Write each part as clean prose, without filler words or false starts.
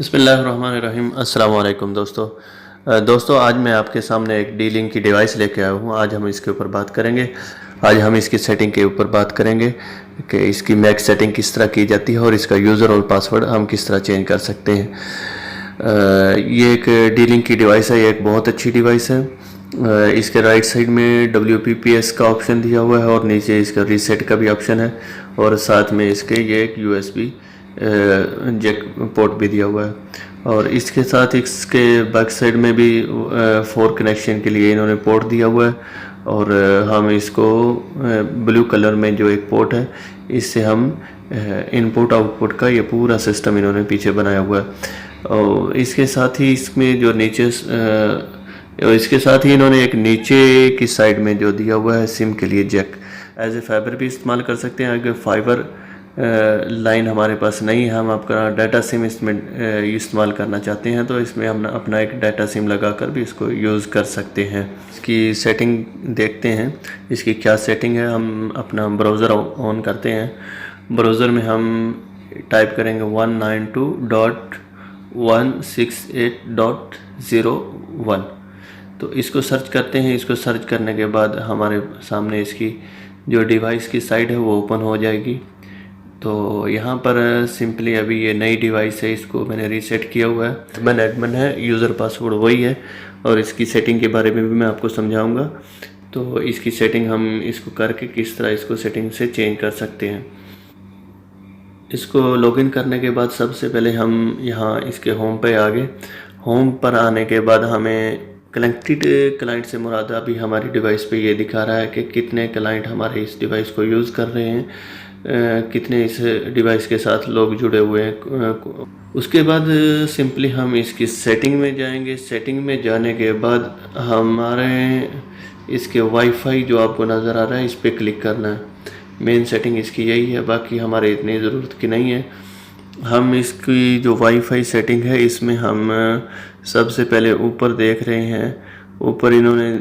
बिस्मिल्लाहिर्रहमानिर्रहीम। अस्सलाम वालेकुम दोस्तों आज मैं आपके सामने एक डी-लिंक की डिवाइस लेके आया हूँ। आज हम इसके ऊपर बात करेंगे। आज हम इसकी सेटिंग के ऊपर बात करेंगे कि इसकी मैक सेटिंग किस तरह की जाती है और इसका यूज़र और पासवर्ड हम किस तरह चेंज कर सकते हैं। ये एक डी-लिंक की डिवाइस है। ये एक बहुत अच्छी डिवाइस है। इसके राइट साइड में WPPS का ऑप्शन दिया हुआ है और नीचे इसका रीसेट का भी ऑप्शन है और साथ में इसके ये एक USB जैक पोर्ट भी दिया हुआ है और इसके साथ इसके बैक साइड में भी 4 कनेक्शन के लिए इन्होंने पोर्ट दिया हुआ है और हम इसको ब्लू कलर में जो एक पोर्ट है इससे हम इनपुट आउटपुट का ये पूरा सिस्टम इन्होंने पीछे बनाया हुआ है। और इसके साथ ही इसमें जो नीचे इसके साथ ही इन्होंने एक नीचे की साइड में जो दिया हुआ है सिम के लिए जैक, एज ए फाइबर भी इस्तेमाल कर सकते हैं। अगर फाइबर लाइन हमारे पास नहीं है, हम आपका डाटा सिम इसमें इस्तेमाल करना चाहते हैं तो इसमें हम अपना एक डाटा सिम लगाकर भी इसको यूज़ कर सकते हैं। इसकी सेटिंग देखते हैं इसकी क्या सेटिंग है। हम अपना ब्राउज़र ऑन करते हैं। ब्राउज़र में हम टाइप करेंगे 192.168.01 तो इसको सर्च करते हैं। इसको सर्च करने के बाद हमारे सामने इसकी जो डिवाइस की साइट है वो ओपन हो जाएगी। तो यहाँ पर सिंपली अभी ये नई डिवाइस है, इसको मैंने रीसेट किया हुआ है। एडमिन है, यूज़र पासवर्ड वही है और इसकी सेटिंग के बारे में भी मैं आपको समझाऊंगा। तो इसकी सेटिंग हम इसको करके किस तरह इसको सेटिंग से चेंज कर सकते हैं। इसको लॉगिन करने के बाद सबसे पहले हम यहाँ इसके होम पे आ गए। होम पर आने के बाद हमें कनेक्टेड क्लाइंट से मुराद अभी हमारी डिवाइस पे ये दिखा रहा है कि कितने क्लाइंट हमारे इस डिवाइस को यूज़ कर रहे हैं, कितने इस डिवाइस के साथ लोग जुड़े हुए हैं। उसके बाद सिंपली हम इसकी सेटिंग में जाएंगे। सेटिंग में जाने के बाद हमारे इसके वाईफाई जो आपको नज़र आ रहा है इस पर क्लिक करना है। मेन सेटिंग इसकी यही है, बाकी हमारे इतनी ज़रूरत की नहीं है। हम इसकी जो वाईफाई सेटिंग है इसमें हम सबसे पहले ऊपर देख रहे हैं, ऊपर इन्होंने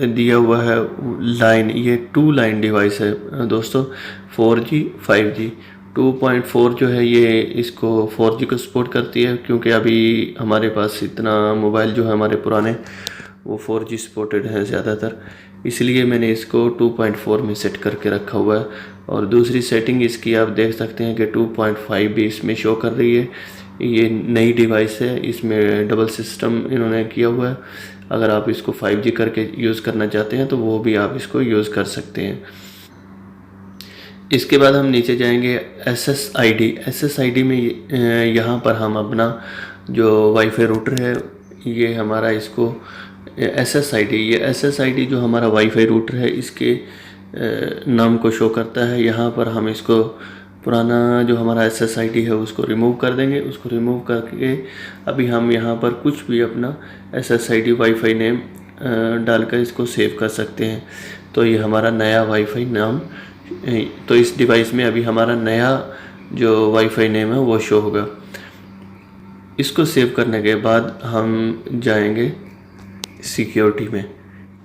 दिया हुआ है लाइन। ये 2 लाइन डिवाइस है दोस्तों, 4G 5G। 2.4 जो है ये इसको 4G को सपोर्ट करती है, क्योंकि अभी हमारे पास इतना मोबाइल जो है हमारे पुराने वो 4G सपोर्टेड है ज़्यादातर, इसलिए मैंने इसको 2.4 में सेट करके रखा हुआ है। और दूसरी सेटिंग इसकी आप देख सकते हैं कि 2.5 भी इसमें शो कर रही है। ये नई डिवाइस है, इसमें डबल सिस्टम इन्होंने किया हुआ है। अगर आप इसको 5G करके यूज़ करना चाहते हैं तो वो भी आप इसको यूज़ कर सकते हैं। इसके बाद हम नीचे जाएंगे SSID में यहाँ पर हम अपना जो वाईफाई रूटर है ये हमारा इसको ये SSID जो हमारा वाईफाई रूटर है इसके नाम को शो करता है। यहाँ पर हम इसको पुराना जो हमारा SSID है उसको रिमूव कर देंगे। उसको रिमूव करके अभी हम यहाँ पर कुछ भी अपना SSID वाईफाई नेम डालकर इसको सेव कर सकते हैं। तो ये हमारा नया वाईफाई नाम, तो इस डिवाइस में अभी हमारा नया जो वाईफाई नेम है वो शो होगा। इसको सेव करने के बाद हम जाएंगे सिक्योरिटी में।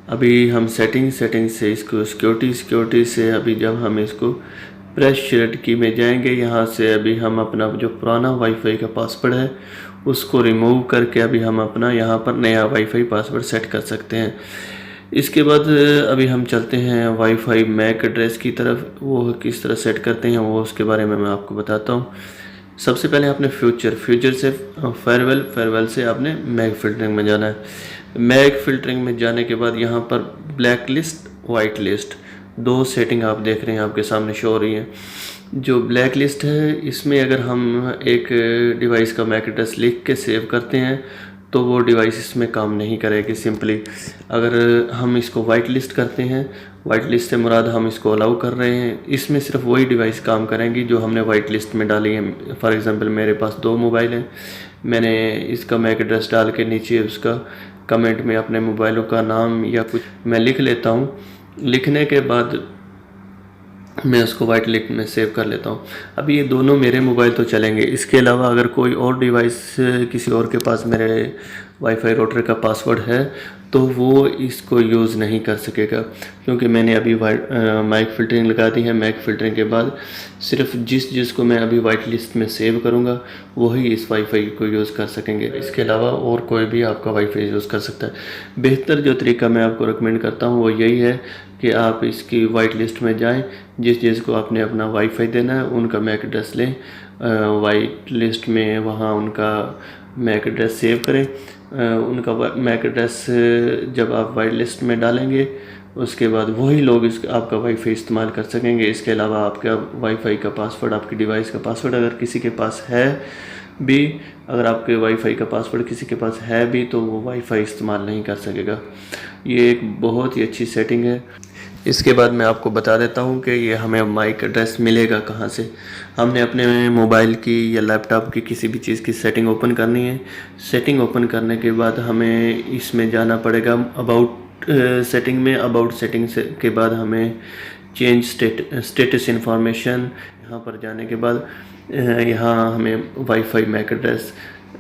अभी हम सेटिंग से इसको सिक्योरिटी से अभी जब हम इसको प्रेस शेयर की में जाएंगे, यहाँ से अभी हम अपना जो पुराना वाईफाई का पासवर्ड है उसको रिमूव करके अभी हम अपना यहाँ पर नया वाईफाई पासवर्ड सेट कर सकते हैं। इसके बाद अभी हम चलते हैं वाईफाई मैक एड्रेस की तरफ। वो किस तरह सेट करते हैं वो उसके बारे में मैं आपको बताता हूँ। सबसे पहले आपने फ्यूचर से फेयरवेल से आपने मैक फिल्टरिंग में जाना है। मैक फिल्टरिंग में जाने के बाद यहाँ पर black list, white list 2 setting आप देख रहे हैं आपके सामने शो हो रही हैं। जो ब्लैक लिस्ट है इसमें अगर हम एक डिवाइस का मैक एड्रेस लिख के सेव करते हैं तो वो डिवाइस इसमें काम नहीं करेगी सिंपली। अगर हम इसको वाइट लिस्ट करते हैं, वाइट लिस्ट से मुराद हम इसको अलाउ कर रहे हैं, इसमें सिर्फ वही डिवाइस काम करेंगी जो हमने वाइट लिस्ट में डाली है। फॉर एग्जांपल मेरे पास 2 मोबाइल हैं, मैंने इसका मैक एड्रेस डाल के नीचे उसका कमेंट में अपने मोबाइलों का नाम या कुछ मैं लिख लेता हूँ। लिखने के बाद मैं उसको वाइट लिस्ट में सेव कर लेता हूँ। अभी ये दोनों मेरे मोबाइल तो चलेंगे, इसके अलावा अगर कोई और डिवाइस किसी और के पास मेरे वाईफाई राउटर का पासवर्ड है तो वो इसको यूज़ नहीं कर सकेगा, क्योंकि मैंने अभी माइक फ़िल्टरिंग लगा दी है। माइक फ़िल्टरिंग के बाद सिर्फ जिसको मैं अभी वाइट लिस्ट में सेव करूँगा वही इस वाईफाई को यूज़ कर सकेंगे। इसके अलावा और कोई भी आपका वाईफाई यूज़ कर सकता है। बेहतर जो तरीका मैं आपको रिकमेंड करता हूँ वो यही है कि आप इसकी वाइट लिस्ट में जाएं, जिसको आपने अपना वाईफाई देना है उनका मैक एड्रेस लें, वाइट लिस्ट में वहाँ उनका मैक एड्रेस सेव करें। उनका मैक एड्रेस जब आप वाइट लिस्ट में डालेंगे उसके बाद वही लोग आपका वाईफाई इस्तेमाल कर सकेंगे। इसके अलावा आपका वाईफाई का पासवर्ड, आपकी डिवाइस का पासवर्ड अगर किसी के पास है भी, अगर आपके वाईफाई का पासवर्ड किसी के पास है भी तो वो वाईफाई इस्तेमाल नहीं कर सकेगा। ये एक बहुत ही अच्छी सेटिंग है। इसके बाद मैं आपको बता देता हूँ कि ये हमें माइक एड्रेस मिलेगा कहाँ से। हमने अपने मोबाइल की या लैपटॉप की किसी भी चीज़ की सेटिंग ओपन करनी है। सेटिंग ओपन करने के बाद हमें इसमें जाना पड़ेगा अबाउट सेटिंग में। अबाउट सेटिंग के बाद हमें चेंज स्टेटस इंफॉर्मेशन, यहाँ पर जाने के बाद यहाँ हमें वाईफाई मैक एड्रेस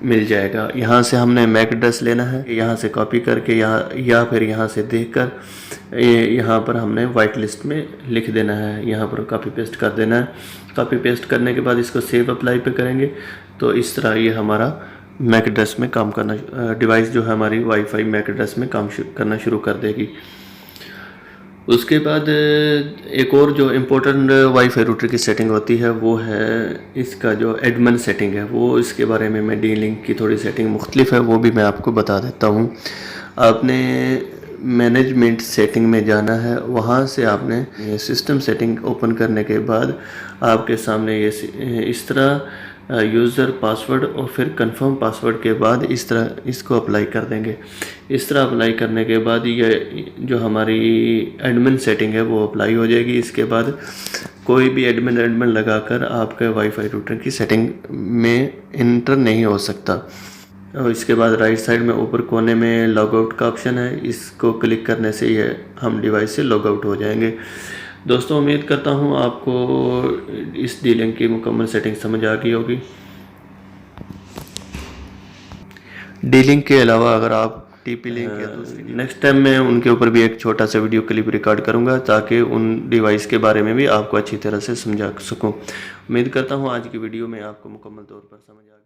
मिल जाएगा। यहाँ से हमने मैक एड्रेस लेना है, यहाँ से कॉपी करके या फिर यहाँ से देखकर यहाँ पर हमने वाइट लिस्ट में लिख देना है, यहाँ पर कॉपी पेस्ट कर देना है। कॉपी पेस्ट करने के बाद इसको सेव अप्लाई पे करेंगे तो इस तरह ये हमारा मैक एड्रेस में काम करना, डिवाइस जो है हमारी वाईफाई मैक एड्रेस में काम करना शुरू कर देगी। उसके बाद एक और जो इम्पोर्टेंट वाईफाई रूटर की सेटिंग होती है वो है इसका जो एडमिन सेटिंग है। वो इसके बारे में मैं डी-लिंक की थोड़ी सेटिंग मुख्तलिफ है, वो भी मैं आपको बता देता हूँ। आपने मैनेजमेंट सेटिंग में जाना है, वहाँ से आपने सिस्टम सेटिंग ओपन करने के बाद आपके सामने ये इस तरह यूज़र पासवर्ड और फिर कंफर्म पासवर्ड के बाद इस तरह इसको अप्लाई कर देंगे। इस तरह अप्लाई करने के बाद ये जो हमारी एडमिन सेटिंग है वो अप्लाई हो जाएगी। इसके बाद कोई भी एडमिन लगाकर आपके वाईफाई रूटर की सेटिंग में इंटर नहीं हो सकता। और इसके बाद राइट साइड में ऊपर कोने में लॉग आउट का ऑप्शन है, इसको क्लिक करने से ये हम डिवाइस से लॉग आउट हो जाएंगे। दोस्तों उम्मीद करता हूँ आपको इस डी-लिंक की मुकम्मल सेटिंग समझ आ गई होगी। डी-लिंक के अलावा अगर आप TP-Link या दूसरी नेक्स्ट टाइम मैं उनके ऊपर भी एक छोटा सा वीडियो क्लिप रिकॉर्ड करूँगा ताकि उन डिवाइस के बारे में भी आपको अच्छी तरह से समझा सकूँ। उम्मीद करता हूँ आज की वीडियो में आपको मुकम्मल तौर पर समझ आ